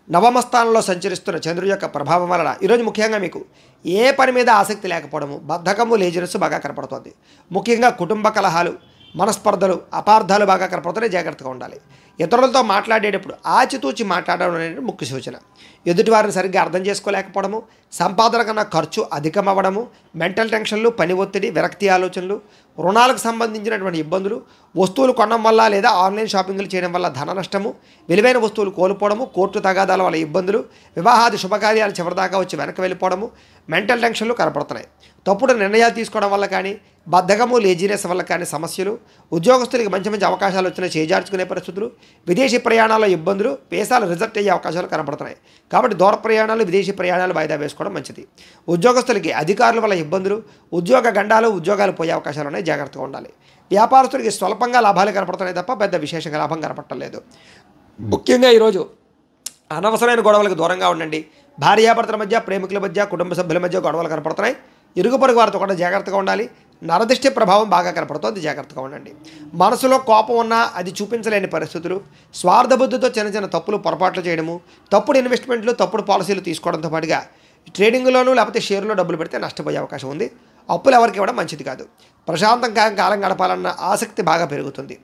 నవమ స్థానంలో సంచరిస్తున్న చంద్రుడి యొక్క ప్రభావం వలన ఈరోజు ముఖ్యంగా మీకు ఏ పని మీద ఆసక్తి లేకపోవడము, బద్ధకము, లేజినెస్ బాగా కనపడుతుంది. ముఖ్యంగా కుటుంబ కలహాలు, మనస్పర్ధలు, అపార్థాలు బాగా కనపడుతున్నాయి. జాగ్రత్తగా ఉండాలి. ఇతరులతో మాట్లాడేటప్పుడు ఆచితూచి మాట్లాడడం అనేది ముఖ్య సూచన. ఎదుటివారిని సరిగ్గా అర్థం చేసుకోలేకపోవడము, సంపాదన కన్నా ఖర్చు అధికమవ్వడము, మెంటల్ టెన్షన్లు, పని ఒత్తిడి, విరక్తి ఆలోచనలు, రుణాలకు సంబంధించినటువంటి ఇబ్బందులు, వస్తువులు కొనడం వల్ల లేదా ఆన్లైన్ షాపింగ్లు చేయడం వల్ల ధన నష్టము, విలువైన వస్తువులు కోల్పోవడము, కోర్టు తగాదాల వల్ల ఇబ్బందులు, వివాహాది శుభకార్యాలు చివరిదాకా వచ్చి వెనక్కి వెళ్ళిపోవడము, మెంటల్ టెన్షన్లు కనపడుతున్నాయి. తప్పుడు నిర్ణయాలు తీసుకోవడం వల్ల కానీ, బద్ధకము, లేజినెస్ వల్ల కానీ సమస్యలు, ఉద్యోగస్తులకి మంచి మంచి అవకాశాలు వచ్చినా చేజార్చుకునే పరిస్థితులు, విదేశీ ప్రయాణాల్లో ఇబ్బందులు, వీసాలు రిజెక్ట్ అయ్యే అవకాశాలు కనపడుతున్నాయి. కాబట్టి దూర ప్రయాణాలు, విదేశీ ప్రయాణాలు వాయిదా వేసుకోవడం మంచిది. ఉద్యోగస్తులకి అధికారుల వల్ల ఇబ్బందులు, ఉద్యోగ గండాలు, ఉద్యోగాలు పోయే అవకాశాలు ఉన్నాయి. జాగ్రత్తగా ఉండాలి. వ్యాపారస్తులకి స్వల్పంగా లాభాలు కనపడుతున్నాయి తప్ప పెద్ద విశేషంగా లాభం కనపడటం లేదు. ముఖ్యంగా ఈరోజు అనవసరమైన గొడవలకు దూరంగా ఉండండి. భార్యాభర్తల మధ్య, ప్రేమికుల మధ్య, కుటుంబ సభ్యుల మధ్య గొడవలు కనపడుతున్నాయి. ఇరుగు పొరుగు వారితో కూడా జాగ్రత్తగా ఉండాలి. నరదిష్టి ప్రభావం బాగా కనపడుతుంది. జాగ్రత్తగా ఉండండి. మనసులో కోపం ఉన్నా అది చూపించలేని పరిస్థితులు, స్వార్థ బుద్ధితో చిన్న చిన్న తప్పులు, పొరపాట్లు చేయడము, తప్పుడు ఇన్వెస్ట్మెంట్లు, తప్పుడు పాలసీలు తీసుకోవడంతో పాటుగా ట్రేడింగ్లోనూ లేకపోతే షేర్లో డబ్బులు పెడితే నష్టపోయే అవకాశం ఉంది. అప్పులు ఎవరికి ఇవ్వడం మంచిది కాదు. ప్రశాంతంగా కాలం గడపాలన్న ఆసక్తి బాగా పెరుగుతుంది.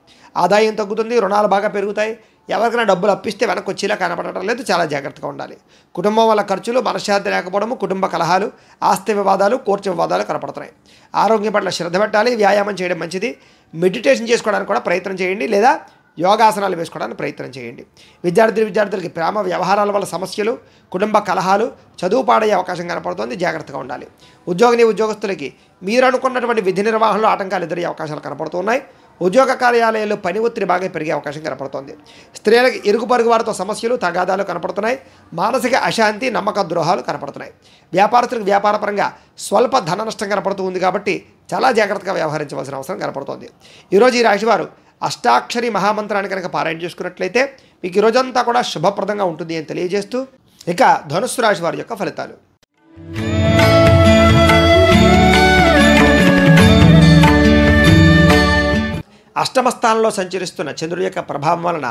ఆదాయం తగ్గుతుంది. రుణాలు బాగా పెరుగుతాయి. ఎవరికైనా డబ్బులు అప్పిస్తే వెనక్కి వచ్చేలా కనపడటం లేదు. చాలా జాగ్రత్తగా ఉండాలి. కుటుంబం వల్ల ఖర్చులు, మనశ్శాంతి లేకపోవడము, కుటుంబ కలహాలు, ఆస్తి వివాదాలు, కోర్టు వివాదాలు కనపడుతున్నాయి. ఆరోగ్యం పట్ల శ్రద్ధ పెట్టాలి. వ్యాయామం చేయడం మంచిది. మెడిటేషన్ చేసుకోవడానికి కూడా ప్రయత్నం చేయండి, లేదా యోగాసనాలు వేసుకోవడానికి ప్రయత్నం చేయండి. విద్యార్థులకి ప్రేమ వ్యవహారాల వల్ల సమస్యలు, కుటుంబ కలహాలు, చదువు పాడయ్యే అవకాశం కనపడుతుంది. జాగ్రత్తగా ఉండాలి. ఉద్యోగస్తులకి మీరు అనుకున్నటువంటి విధి నిర్వహణలో ఆటంకాలు ఎదురయ్యే అవకాశాలు కనపడుతున్నాయి. ఉద్యోగ కార్యాలయాల్లో పని ఒత్తిడి బాగా పెరిగే అవకాశం కనపడుతోంది. స్త్రీలకు ఇరుగు పొరుగు వారితో సమస్యలు, తగాదాలు కనపడుతున్నాయి. మానసిక అశాంతి, నమ్మక ద్రోహాలు కనపడుతున్నాయి. వ్యాపారస్తులకు వ్యాపారపరంగా స్వల్ప ధన నష్టం కనపడుతూ ఉంది. కాబట్టి చాలా జాగ్రత్తగా వ్యవహరించవలసిన అవసరం కనపడుతోంది. ఈరోజు ఈ రాశివారు అష్టాక్షరి మహామంత్రాన్ని కనుక పారాయణ చేసుకున్నట్లయితే మీకు ఈ రోజంతా కూడా శుభప్రదంగా ఉంటుంది అని తెలియజేస్తూ ఇక ధనుస్సు రాశి వారి యొక్క ఫలితాలు. అష్టమ స్థానంలో సంచరిస్తున్న చంద్రుడి యొక్క ప్రభావం వలన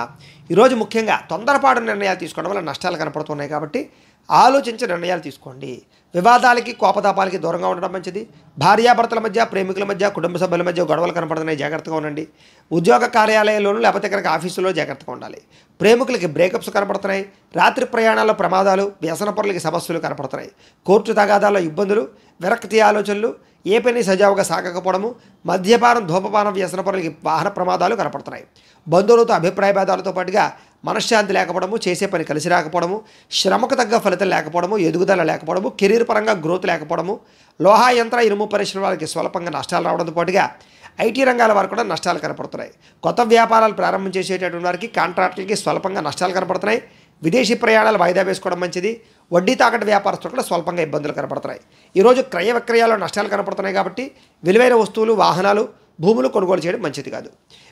ఈరోజు ముఖ్యంగా తొందరపాటు నిర్ణయాలు తీసుకోవడం వల్ల నష్టాలు కనపడుతున్నాయి. కాబట్టి ఆలోచించి నిర్ణయాలు తీసుకోండి. వివాదాలకి, కోపతాపాలకి దూరంగా ఉండడం మంచిది. భార్యాభర్తల మధ్య, ప్రేమికుల మధ్య, కుటుంబ సభ్యుల మధ్య గొడవలు కనపడుతున్నాయి. జాగ్రత్తగా ఉండండి. ఉద్యోగ కార్యాలయంలోనూ లేకపోతే కనుక ఆఫీసులో జాగ్రత్తగా ఉండాలి. ప్రేమికులకి బ్రేకప్స్ కనపడుతున్నాయి. రాత్రి ప్రయాణాల్లో ప్రమాదాలు, వ్యసన పరులకి సమస్యలు కనపడుతున్నాయి. కోర్టు తగాదాల్లో ఇబ్బందులు, విరక్తి ఆలోచనలు, ఏ పని సజావుగా సాగకపోవడము, మద్యపానం, ధూమపానం, వ్యసన పరులకి వాహన ప్రమాదాలు కనపడుతున్నాయి. బంధువులతో అభిప్రాయ భేదాలతో పాటుగా మనశ్శాంతి లేకపోవడము, చేసే పని కలిసి రాకపోవడము, శ్రమకు తగ్గ ఫలితం లేకపోవడము, ఎదుగుదల లేకపోవడము, కెరీర్ పరంగా గ్రోత్ లేకపోవడము, లోహా యంత్ర ఇనుము పరిశ్రమ వారికి స్వల్పంగా నష్టాలు రావడంతో పాటుగా ఐటీ రంగాల వారు కూడా నష్టాలు కనపడుతున్నాయి. కొత్త వ్యాపారాలు ప్రారంభం చేసేటటువంటి వారికి, కాంట్రాక్టులకి స్వల్పంగా నష్టాలు కనపడుతున్నాయి. విదేశీ ప్రయాణాలు వాయిదా వేసుకోవడం మంచిది. వడ్డీ తాకట్టు వ్యాపారస్తులు కూడా స్వల్పంగా ఇబ్బందులు కనపడుతున్నాయి. ఈరోజు క్రయ విక్రయాల్లో నష్టాలు కనపడుతున్నాయి. కాబట్టి విలువైన వస్తువులు, వాహనాలు, భూములు కొనుగోలు చేయడం మంచిది కాదు.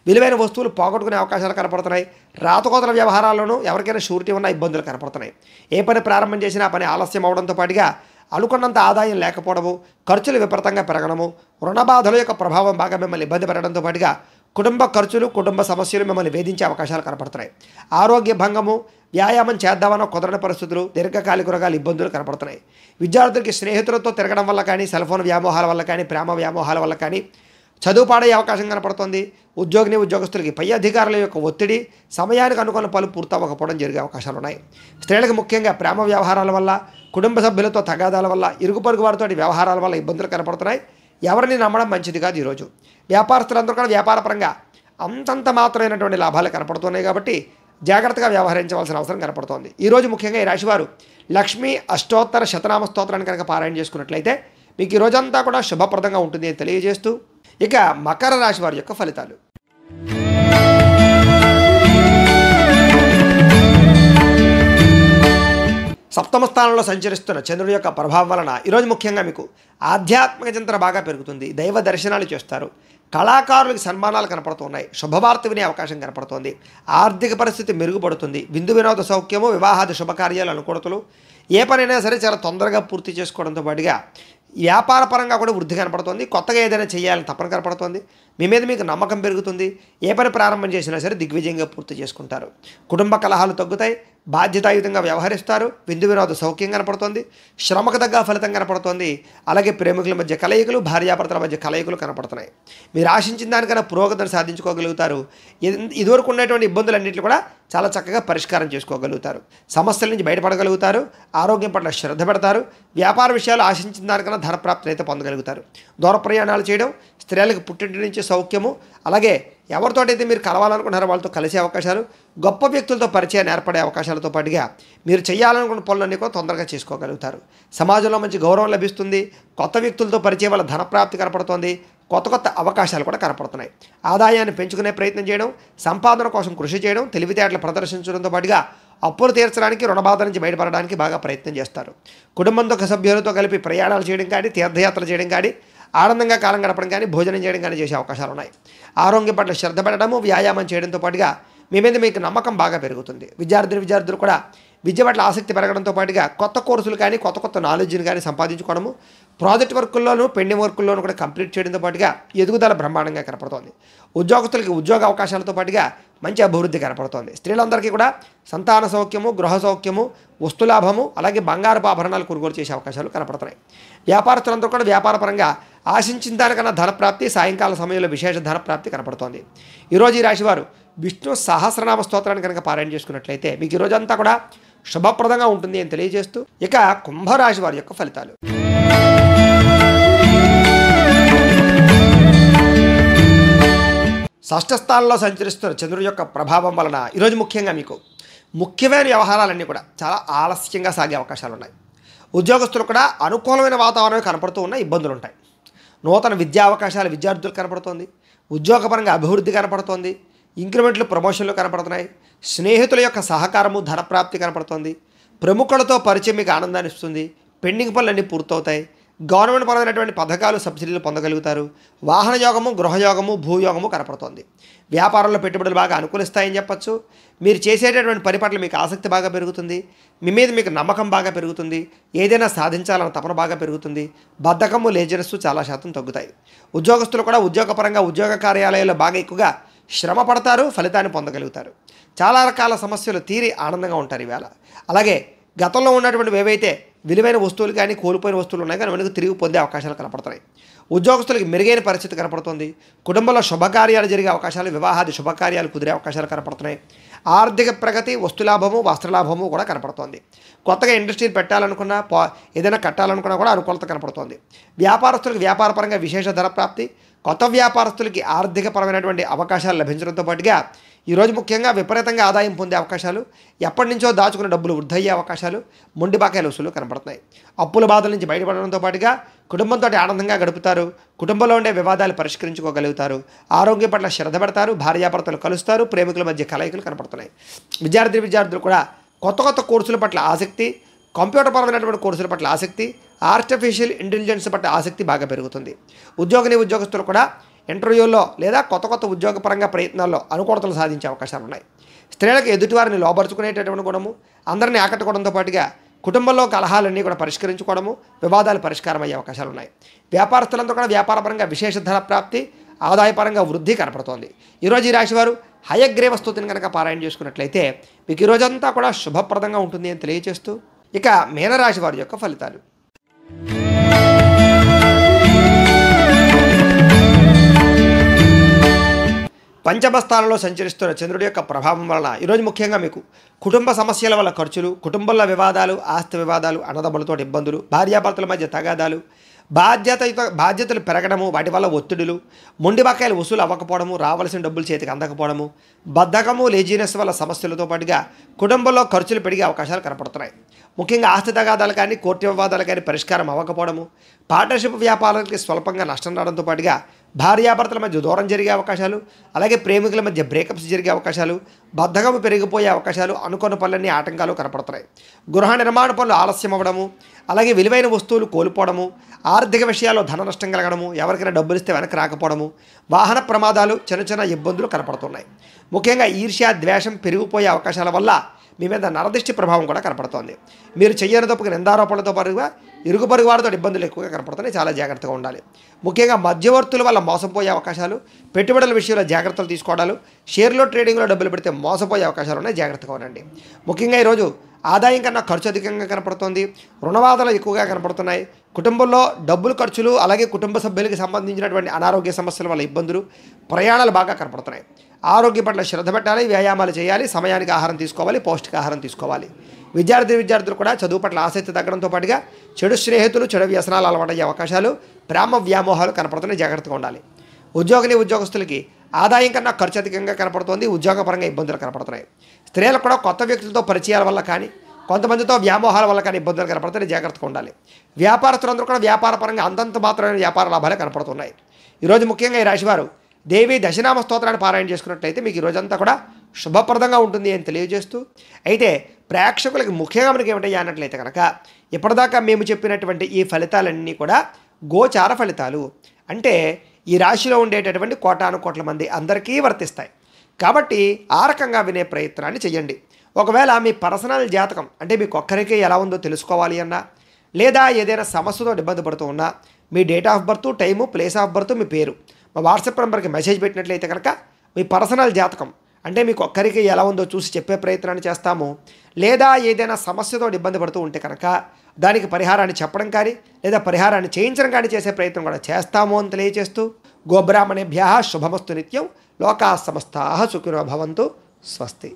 విలువైన వస్తువులు పోగొట్టుకునే అవకాశాలు కనపడుతున్నాయి. రాతకోతల వ్యవహారాల్లోనూ ఎవరికైనా షూరిటీ ఉన్న ఇబ్బందులు కనపడుతున్నాయి. ఏ పని ప్రారంభం చేసినా ఆ పని ఆలస్యం అవడంతో పాటుగా అనుకున్నంత ఆదాయం లేకపోవడము, ఖర్చులు విపరీతంగా పెరగడము, రుణ బాధల యొక్క ప్రభావం బాగా మిమ్మల్ని ఇబ్బంది పెట్టడంతో పాటుగా కుటుంబ ఖర్చులు, కుటుంబ సమస్యలు మిమ్మల్ని వేధించే అవకాశాలు కనపడుతున్నాయి. ఆరోగ్య భంగము, వ్యాయామం చేద్దామన్న కుదరని పరిస్థితులు, దీర్ఘకాలిక రోగాలు, ఇబ్బందులు కనపడుతున్నాయి. విద్యార్థులకి స్నేహితులతో తిరగడం వల్ల కానీ, సెల్ ఫోన్ వ్యామోహాల వల్ల కానీ, ప్రేమ వ్యామోహాల వల్ల కానీ చదువు పాడయ్యే అవకాశం కనపడుతుంది. ఉద్యోగస్తులకి పై అధికారుల యొక్క ఒత్తిడి, సమయానికి అనుకున్న పనులు పూర్తవ్వకపోవడం జరిగే అవకాశాలు ఉన్నాయి. స్త్రీలకు ముఖ్యంగా ప్రేమ వ్యవహారాల వల్ల, కుటుంబ సభ్యులతో తగాదాల వల్ల, ఇరుగు పొరుగు వారితో వ్యవహారాల వల్ల ఇబ్బందులు కనపడుతున్నాయి. ఎవరిని నమ్మడం మంచిది కాదు. ఈరోజు వ్యాపారస్తులందరూ కూడా వ్యాపారపరంగా అంతంత మాత్రమైనటువంటి లాభాలు కనపడుతున్నాయి. కాబట్టి జాగ్రత్తగా వ్యవహరించవలసిన అవసరం కనపడుతోంది. ఈరోజు ముఖ్యంగా ఈ రాశివారు లక్ష్మీ అష్టోత్తర శతనామ స్తోత్రాన్ని కనుక పారాయణ చేసుకున్నట్లయితే మీకు ఈ రోజంతా కూడా శుభప్రదంగా ఉంటుంది అని తెలియజేస్తూ ఇక మకర రాశి వారి యొక్క ఫలితాలు. సప్తమ స్థానంలో సంచరిస్తున్న చంద్రుడి యొక్క ప్రభావం వలన ఈరోజు ముఖ్యంగా మీకు ఆధ్యాత్మిక చింతన బాగా పెరుగుతుంది. దైవ దర్శనాలు చేస్తారు. కళాకారులకు సన్మానాలు కనపడుతున్నాయి. శుభవార్త వినే అవకాశం కనపడుతోంది. ఆర్థిక పరిస్థితి మెరుగుపడుతుంది. విందు వినోద సౌఖ్యము, వివాహాది శుభకార్యాలు అనుకూలతలు, ఏ పనైనా సరే చాలా తొందరగా పూర్తి చేసుకోవడంతో పాటుగా వ్యాపార పరంగా కూడా వృద్ధి కనపడుతుంది. కొత్తగా ఏదైనా చేయాలని తపన కనపడుతుంది. మీ మీద మీకు నమ్మకం పెరుగుతుంది. ఏ పని ప్రారంభం చేసినా సరే దిగ్విజయంగా పూర్తి చేసుకుంటారు. కుటుంబ కలహాలు తగ్గుతాయి. బాధ్యతాయుతంగా వ్యవహరిస్తారు. విందు వినోద సౌఖ్యం కనపడుతుంది. శ్రమకు తగ్గ ఫలితం కనపడుతుంది. అలాగే ప్రేమికుల మధ్య కలయికలు, భార్యాభర్తల మధ్య కలయికలు కనపడుతున్నాయి. మీరు ఆశించిన దానికన్నా పురోగతిని సాధించుకోగలుగుతారు. ఇదివరకు ఉన్నటువంటి ఇబ్బందులన్నింటినీ కూడా చాలా చక్కగా పరిష్కారం చేసుకోగలుగుతారు. సమస్యల నుంచి బయటపడగలుగుతారు. ఆరోగ్యం పట్ల శ్రద్ధ పెడతారు. వ్యాపార విషయాలు ఆశించిన దానికన్నా ధనప్రాప్తిని అయితే పొందగలుగుతారు. దూర ప్రయాణాలు చేయడం, స్త్రీలకు పుట్టింటి నుంచి సౌఖ్యము, అలాగే ఎవరితోటైతే మీరు కలవాలనుకుంటున్నారో వాళ్ళతో కలిసే అవకాశాలు, గొప్ప వ్యక్తులతో పరిచయాన్ని ఏర్పడే అవకాశాలతో పాటుగా మీరు చేయాలనుకున్న పనులన్నీ కూడా తొందరగా చేసుకోగలుగుతారు. సమాజంలో మంచి గౌరవం లభిస్తుంది. కొత్త వ్యక్తులతో పరిచయం వల్ల ధనప్రాప్తి కనపడుతోంది. కొత్త కొత్త అవకాశాలు కూడా కనపడుతున్నాయి. ఆదాయాన్ని పెంచుకునే ప్రయత్నం చేయడం, సంపాదన కోసం కృషి చేయడం, తెలివితేటలు ప్రదర్శించడంతో పాటుగా అప్పులు తీర్చడానికి, రుణబాధ నుంచి బయటపడడానికి బాగా ప్రయత్నం చేస్తారు. కుటుంబంతో సభ్యులతో కలిపి ప్రయాణాలు చేయడం కానీ, తీర్థయాత్రలు చేయడం కానీ, ఆనందంగా కాలం గడపడం కానీ, భోజనం చేయడం కానీ చేసే అవకాశాలు ఉన్నాయి. ఆరోగ్యం పట్ల శ్రద్ధ పెట్టడము, వ్యాయామం చేయడంతో పాటుగా మీ మీద మీకు నమ్మకం బాగా పెరుగుతుంది. విద్యార్థులు కూడా విద్య పట్ల ఆసక్తి పెరగడంతో పాటుగా కొత్త కోర్సులు కానీ, కొత్త కొత్త నాలెడ్జ్ని కానీ సంపాదించుకోవడము, ప్రాజెక్ట్ వర్కుల్లోనూ, పెండింగ్ వర్కుల్లోనూ కూడా కంప్లీట్ చేయడంతో పాటుగా ఎదుగుదల బ్రహ్మాండంగా కనపడుతోంది. ఉద్యోగస్తులకి ఉద్యోగ అవకాశాలతో పాటుగా మంచి అభివృద్ధి కనపడుతోంది. స్త్రీలందరికీ కూడా సంతాన సౌఖ్యము, గృహ సౌఖ్యము, వస్తులాభము, అలాగే బంగారపు ఆభరణాలు కొనుగోలు చేసే అవకాశాలు కనపడుతున్నాయి. వ్యాపారస్తులందరూ కూడా వ్యాపారపరంగా ఆశించిన దానికన్నా ధనప్రాప్తి, సాయంకాల సమయంలో విశేష ధనప్రాప్తి కనపడుతోంది. ఈరోజు ఈ రాశివారు విష్ణు సహస్రనామ స్తోత్రాన్ని కనుక పారాయణ చేసుకున్నట్లయితే మీకు ఈ రోజంతా కూడా శుభప్రదంగా ఉంటుంది అని తెలియజేస్తూ, ఇక కుంభరాశి వారి యొక్క ఫలితాలు. షష్ఠ స్థానంలో సంచరిస్తున్న చంద్రుడి యొక్క ప్రభావం వలన ఈరోజు ముఖ్యంగా మీకు ముఖ్యమైన వ్యవహారాలన్నీ కూడా చాలా ఆలస్యంగా సాగే అవకాశాలు ఉన్నాయి. ఉద్యోగస్తులు కూడా అనుకూలమైన వాతావరణం కనపడుతూ ఉన్న ఇబ్బందులు ఉంటాయి. నూతన విద్యా అవకాశాలు విద్యార్థులకు కనపడుతోంది. ఉద్యోగపరంగా అభివృద్ధి కనపడుతోంది. ఇంక్రిమెంట్లు, ప్రమోషన్లు కనపడుతున్నాయి. స్నేహితుల యొక్క సహకారము, ధనప్రాప్తి కనపడుతోంది. ప్రముఖులతో పరిచయం మీకు ఆనందాన్ని ఇస్తుంది. పెండింగ్ పనులన్నీ పూర్తవుతాయి. గవర్నమెంట్ పరమైనటువంటి పథకాలు, సబ్సిడీలు పొందగలుగుతారు. వాహన యోగము, గృహయోగము, భూయోగము కనపడుతోంది. వ్యాపారంలో పెట్టుబడులు బాగా అనుకూలిస్తాయని చెప్పచ్చు. మీరు చేసేటటువంటి పని పట్ల మీకు ఆసక్తి బాగా పెరుగుతుంది. మీ మీద మీకు నమ్మకం బాగా పెరుగుతుంది. ఏదైనా సాధించాలన్న తపన బాగా పెరుగుతుంది. బద్ధకము, లేజినెస్ చాలా శాతం తగ్గుతాయి. ఉద్యోగస్తులు కూడా ఉద్యోగపరంగా ఉద్యోగ కార్యాలయాల్లో బాగా ఎక్కువగా శ్రమ పడతారు. ఫలితాన్ని పొందగలుగుతారు. చాలా రకాల సమస్యలు తీరి ఆనందంగా ఉంటారు ఈవేళ. అలాగే గతంలో ఉన్నటువంటి ఏవైతే విలువైన వస్తువులు కానీ, కోల్పోయిన వస్తువులు ఉన్నాయి కానీ మనకు తిరిగి పొందే అవకాశాలు కనపడుతున్నాయి. ఉద్యోగస్తులకు మెరుగైన పరిస్థితి కనపడుతుంది. కుటుంబంలో శుభకార్యాలు జరిగే అవకాశాలు, వివాహాది శుభకార్యాలు కుదిరే అవకాశాలు కనపడుతున్నాయి. ఆర్థిక ప్రగతి, వస్తులాభము, వస్త్రలాభము కూడా కనపడుతోంది. కొత్తగా ఇండస్ట్రీని పెట్టాలనుకున్నా, ఏదైనా కట్టాలనుకున్నా కూడా అనుకూలత కనపడుతోంది. వ్యాపారస్తులకు వ్యాపారపరంగా విశేష ధనప్రాప్తి, కొత్త వ్యాపారస్తులకి ఆర్థికపరమైనటువంటి అవకాశాలు లభించడంతో పాటుగా ఈరోజు ముఖ్యంగా విపరీతంగా ఆదాయం పొందే అవకాశాలు, ఎప్పటి నుంచో దాచుకున్న డబ్బులు వృద్ధి అయ్యే అవకాశాలు, మొండి బాకాయల వసూలు కనపడుతున్నాయి. అప్పుల బాధల నుంచి బయటపడడంతో పాటుగా కుటుంబంతో ఆనందంగా గడుపుతారు. కుటుంబంలో ఉండే వివాదాలు పరిష్కరించుకోగలుగుతారు. ఆరోగ్యం పట్ల శ్రద్ధ పెడతారు. భార్యాభర్తలు కలుస్తారు. ప్రేమికుల మధ్య కలయికలు కనపడుతున్నాయి. విద్యార్థులు కూడా కొత్త కొత్త కోర్సుల పట్ల ఆసక్తి, కంప్యూటర్ పరమైనటువంటి కోర్సుల పట్ల ఆసక్తి, ఆర్టిఫిషియల్ ఇంటెలిజెన్స్ పట్ల ఆసక్తి బాగా పెరుగుతుంది. ఉద్యోగస్తులు కూడా ఇంటర్వ్యూల్లో లేదా కొత్త కొత్త ఉద్యోగపరంగా ప్రయత్నాల్లో అనుకూలతలు సాధించే అవకాశాలు ఉన్నాయి. స్త్రీలకు ఎదుటివారిని లోపరుచుకునేటటువంటి గుణము, అందరినీ ఆకట్టుకోవడంతో పాటుగా కుటుంబంలో కలహాలన్నీ కూడా పరిష్కరించుకోవడము, వివాదాలు పరిష్కారం అయ్యే అవకాశాలు ఉన్నాయి. వ్యాపారస్తులంతా కూడా వ్యాపారపరంగా విశేష ధన ప్రాప్తి, ఆదాయపరంగా వృద్ధి కనపడుతోంది. ఈరోజు ఈ రాశివారు హయగ్రీవ స్తుతిని కనుక పారాయణ చేసుకున్నట్లయితే మీకు ఈ రోజంతా కూడా శుభప్రదంగా ఉంటుంది అని తెలియజేస్తూ, ఇక మీనరాశి వారి యొక్క ఫలితాలు. పంచమ స్థానంలో సంచరిస్తున్న చంద్రుడి యొక్క ప్రభావం వలన ఈరోజు ముఖ్యంగా మీకు కుటుంబ సమస్యల వల్ల ఖర్చులు, కుటుంబంలో వివాదాలు, ఆస్తి వివాదాలు, అన్నదమ్ములతో ఇబ్బందులు, భార్యాభర్తల మధ్య తగాదాలు, బాధ్యతలు పెరగడము, వాటి వల్ల ఒత్తిడులు, మొండి బకాయిలు వసూలు అవ్వకపోవడము, రావాల్సిన డబ్బులు చేతికి అందకపోవడము, బద్ధకము, లేజీనెస్ వల్ల సమస్యలతో పాటుగా కుటుంబంలో ఖర్చులు పెరిగే అవకాశాలు కనపడుతున్నాయి. ముఖ్యంగా ఆస్తి తగాదాలు కానీ, కోర్టు వివాదాలు కానీ పరిష్కారం అవ్వకపోవడము, పార్ట్నర్షిప్ వ్యాపారాలకి స్వల్పంగా నష్టం రావడంతో పాటుగా భార్యాభర్తల మధ్య దూరం జరిగే అవకాశాలు, అలాగే ప్రేమికుల మధ్య బ్రేకప్స్ జరిగే అవకాశాలు, బద్ధకం పెరిగిపోయే అవకాశాలు, అనుకున్న పనులన్నీ ఆటంకాలు కనపడుతున్నాయి. గృహ నిర్మాణ పనులు ఆలస్యం అవ్వడము, అలాగే విలువైన వస్తువులు కోల్పోవడము, ఆర్థిక విషయాల్లో ధన నష్టం కలగడము, ఎవరికైనా డబ్బులు ఇస్తే వెనక్కి రాకపోవడము, వాహన ప్రమాదాలు, చిన్న చిన్న ఇబ్బందులు కనపడుతున్నాయి. ముఖ్యంగా ఈర్ష్య, ద్వేషం పెరిగిపోయే అవకాశాల వల్ల మీ మీద నరదృష్టి ప్రభావం కూడా కనపడుతోంది. మీరు చెయ్యని తప్పుకు నిందారోపణలతో పాటుగా ఇరుగు పొరుగు వారితో ఇబ్బందులు ఎక్కువగా కనపడుతున్నాయి. చాలా జాగ్రత్తగా ఉండాలి. ముఖ్యంగా మధ్యవర్తుల వల్ల మోసపోయే అవకాశాలు, పెట్టుబడుల విషయంలో జాగ్రత్తలు తీసుకోవడాలు, షేర్లో ట్రేడింగ్లో డబ్బులు పెడితే మోసపోయే అవకాశాలు ఉన్నాయి. జాగ్రత్తగా ఉండండి. ముఖ్యంగా ఈరోజు ఆదాయం కన్నా ఖర్చు అధికంగా కనపడుతోంది. రుణబాధలు ఎక్కువగా కనపడుతున్నాయి. కుటుంబంలో డబ్బులు ఖర్చులు, అలాగే కుటుంబ సభ్యులకి సంబంధించినటువంటి అనారోగ్య సమస్యల వల్ల ఇబ్బందులు, ప్రయాణాలు బాగా కనపడుతున్నాయి. ఆరోగ్య పట్ల శ్రద్ధ పెట్టాలి, వ్యాయామాలు చేయాలి, సమయానికి ఆహారం తీసుకోవాలి, పౌష్టికాహారం తీసుకోవాలి. విద్యార్థులు కూడా చదువు పట్ల ఆసక్తి తగ్గడంతో పాటుగా చెడు స్నేహితులు, చెడు వ్యసనాలు అలవాటయ్యే అవకాశాలు, ప్రేమ వ్యామోహాలు కనపడుతున్నాయి. జాగ్రత్తగా ఉండాలి. ఉద్యోగస్తులకి ఆదాయం కన్నా ఖర్చు అధికంగా కనపడుతోంది. ఉద్యోగపరంగా ఇబ్బందులు కనపడుతున్నాయి. స్త్రీలకు కూడా కొత్త వ్యక్తులతో పరిచయాల వల్ల కానీ, కొంతమందితో వ్యామోహాల వల్ల కానీ ఇబ్బందులు కనపడుతున్నాయి. జాగ్రత్తగా ఉండాలి. వ్యాపారస్తులందరూ కూడా వ్యాపారపరంగా అంతంత మాత్రమైన వ్యాపార లాభాలే కనపడుతున్నాయి. ఈరోజు ముఖ్యంగా ఈ రాశివారు దేవి దశనామ స్తోత్రాన్ని పారాయణ చేసుకున్నట్లయితే మీకు ఈ రోజంతా కూడా శుభప్రదంగా ఉంటుంది అని తెలియజేస్తూ, అయితే ప్రేక్షకులకి ముఖ్యంగా మనకి ఏమిటయ్యా అన్నట్లయితే కనుక ఇప్పటిదాకా మేము చెప్పినటువంటి ఈ ఫలితాలన్నీ కూడా గోచార ఫలితాలు. అంటే ఈ రాశిలో ఉండేటటువంటి కోటాను కోట్ల మంది అందరికీ వర్తిస్తాయి. కాబట్టి ఆ రకంగా వినే ప్రయత్నాన్ని చేయండి. ఒకవేళ మీ పర్సనల్ జాతకం అంటే మీకు ఒక్కరికే ఎలా ఉందో తెలుసుకోవాలి అన్నా, లేదా ఏదైనా సమస్యతో ఇబ్బంది పడుతూ ఉన్నా, మీ date of birth, time, place of birth, మీ పేరు మా వాట్సాప్ నెంబర్కి మెసేజ్ పెట్టినట్లయితే కనుక మీ పర్సనల్ జాతకం అంటే మీకు ఒక్కరికి ఎలా ఉందో చూసి చెప్పే ప్రయత్నాన్ని చేస్తాము. లేదా ఏదైనా సమస్యతో ఇబ్బంది పడుతూ ఉంటే కనుక దానికి పరిహారాన్ని చెప్పడం కానీ, లేదా పరిహారాన్ని చేయించడం కానీ చేసే ప్రయత్నం కూడా చేస్తాము అని తెలియజేస్తూ, గోబ్రాహ్మణేభ్యః శుభమస్తు నిత్యం. లోకాః సమస్తాః సుఖినో భవంతు. స్వస్తి.